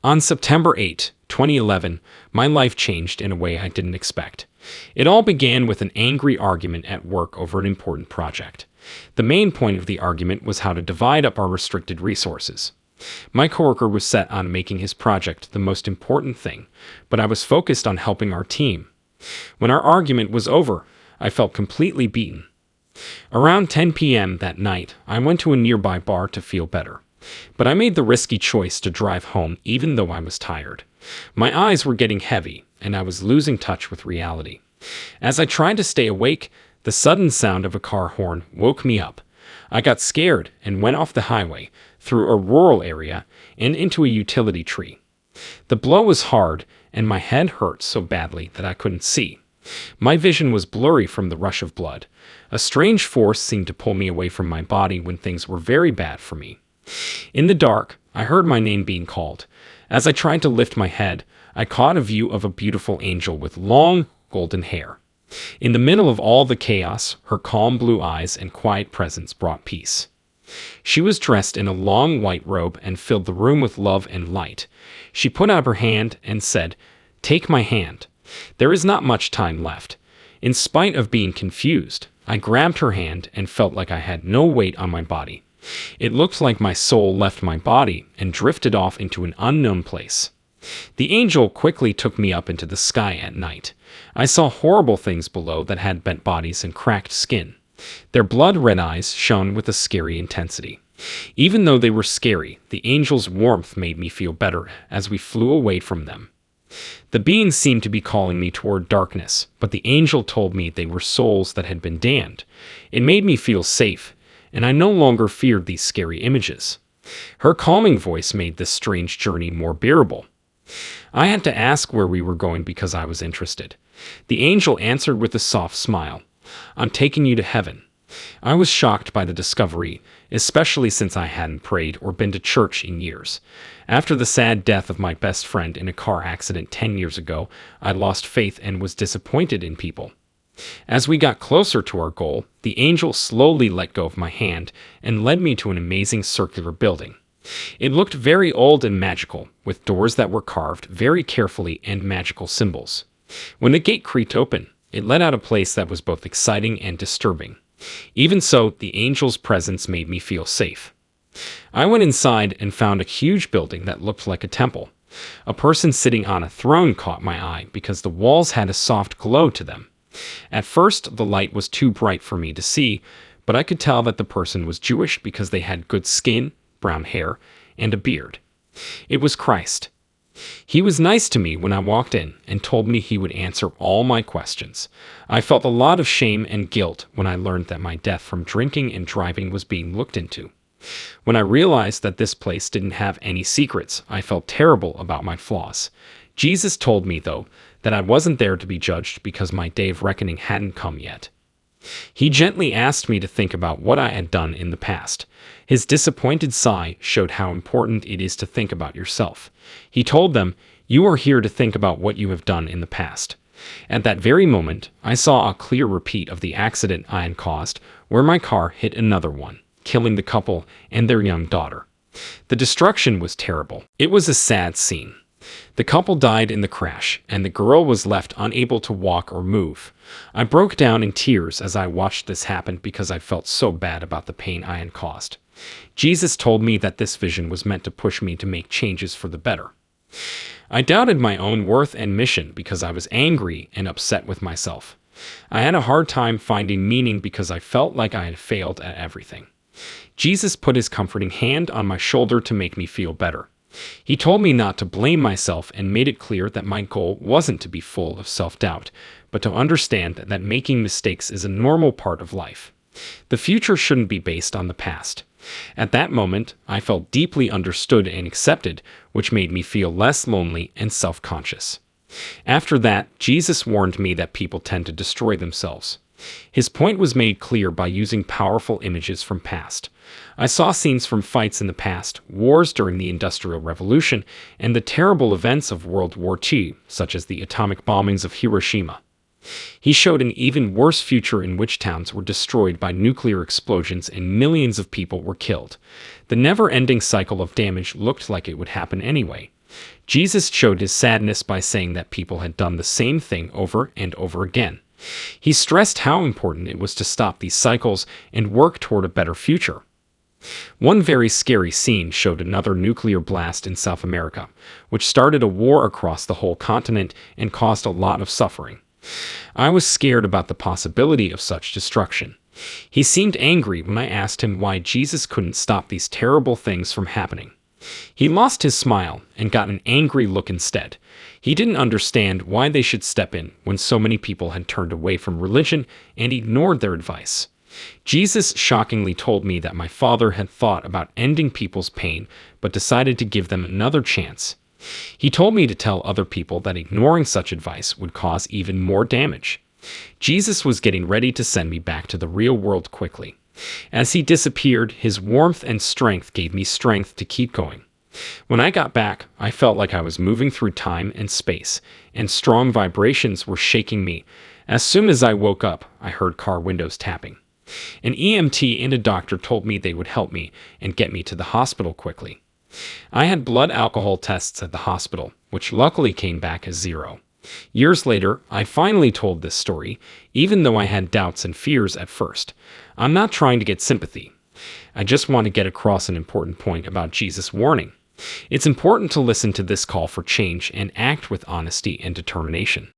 On September 8, 2011, my life changed in a way I didn't expect. It all began with an angry argument at work over an important project. The main point of the argument was how to divide up our restricted resources. My coworker was set on making his project the most important thing, but I was focused on helping our team. When our argument was over, I felt completely beaten. Around 10 p.m. that night, I went to a nearby bar to feel better. But I made the risky choice to drive home even though I was tired. My eyes were getting heavy, and I was losing touch with reality. As I tried to stay awake, the sudden sound of a car horn woke me up. I got scared and went off the highway, through a rural area, and into a utility tree. The blow was hard, and my head hurt so badly that I couldn't see. My vision was blurry from the rush of blood. A strange force seemed to pull me away from my body when things were very bad for me. In the dark, I heard my name being called. As I tried to lift my head, I caught a view of a beautiful angel with long, golden hair. In the middle of all the chaos, her calm blue eyes and quiet presence brought peace. She was dressed in a long white robe and filled the room with love and light. She put out her hand and said, "Take my hand. There is not much time left." In spite of being confused, I grabbed her hand and felt like I had no weight on my body. It looked like my soul left my body and drifted off into an unknown place. The angel quickly took me up into the sky at night. I saw horrible things below that had bent bodies and cracked skin. Their blood-red eyes shone with a scary intensity. Even though they were scary, the angel's warmth made me feel better as we flew away from them. The beings seemed to be calling me toward darkness, but the angel told me they were souls that had been damned. It made me feel safe, and I no longer feared these scary images. Her calming voice made this strange journey more bearable. I had to ask where we were going because I was interested. The angel answered with a soft smile, "I'm taking you to heaven." I was shocked by the discovery, especially since I hadn't prayed or been to church in years. After the sad death of my best friend in a car accident 10 years ago, I lost faith and was disappointed in people. As we got closer to our goal, the angel slowly let go of my hand and led me to an amazing circular building. It looked very old and magical, with doors that were carved very carefully and magical symbols. When the gate creaked open, it let out a place that was both exciting and disturbing. Even so, the angel's presence made me feel safe. I went inside and found a huge building that looked like a temple. A person sitting on a throne caught my eye because the walls had a soft glow to them. At first, the light was too bright for me to see, but I could tell that the person was Jewish because they had good skin, brown hair, and a beard. It was Christ. He was nice to me when I walked in and told me he would answer all my questions. I felt a lot of shame and guilt when I learned that my death from drinking and driving was being looked into. When I realized that this place didn't have any secrets, I felt terrible about my flaws. Jesus told me, though, that I wasn't there to be judged because my day of reckoning hadn't come yet. He gently asked me to think about what I had done in the past. His disappointed sigh showed how important it is to think about yourself. He told them, "You are here to think about what you have done in the past." At that very moment, I saw a clear repeat of the accident I had caused, where my car hit another one, killing the couple and their young daughter. The destruction was terrible. It was a sad scene. The couple died in the crash, and the girl was left unable to walk or move. I broke down in tears as I watched this happen because I felt so bad about the pain I had caused. Jesus told me that this vision was meant to push me to make changes for the better. I doubted my own worth and mission because I was angry and upset with myself. I had a hard time finding meaning because I felt like I had failed at everything. Jesus put his comforting hand on my shoulder to make me feel better. He told me not to blame myself and made it clear that my goal wasn't to be full of self-doubt, but to understand that making mistakes is a normal part of life. The future shouldn't be based on the past. At that moment, I felt deeply understood and accepted, which made me feel less lonely and self-conscious. After that, Jesus warned me that people tend to destroy themselves. His point was made clear by using powerful images from past. I saw scenes from fights in the past, wars during the Industrial Revolution, and the terrible events of World War II, such as the atomic bombings of Hiroshima. He showed an even worse future in which towns were destroyed by nuclear explosions and millions of people were killed. The never-ending cycle of damage looked like it would happen anyway. Jesus showed his sadness by saying that people had done the same thing over and over again. He stressed how important it was to stop these cycles and work toward a better future. One very scary scene showed another nuclear blast in South America, which started a war across the whole continent and caused a lot of suffering. I was scared about the possibility of such destruction. He seemed angry when I asked him why Jesus couldn't stop these terrible things from happening. He lost his smile and got an angry look instead. He didn't understand why they should step in when so many people had turned away from religion and ignored their advice. Jesus shockingly told me that my father had thought about ending people's pain but decided to give them another chance. He told me to tell other people that ignoring such advice would cause even more damage. Jesus was getting ready to send me back to the real world quickly. As he disappeared, his warmth and strength gave me strength to keep going. When I got back, I felt like I was moving through time and space, and strong vibrations were shaking me. As soon as I woke up, I heard car windows tapping. An EMT and a doctor told me they would help me and get me to the hospital quickly. I had blood alcohol tests at the hospital, which luckily came back as 0. Years later, I finally told this story, even though I had doubts and fears at first. I'm not trying to get sympathy. I just want to get across an important point about Jesus' warning. It's important to listen to this call for change and act with honesty and determination.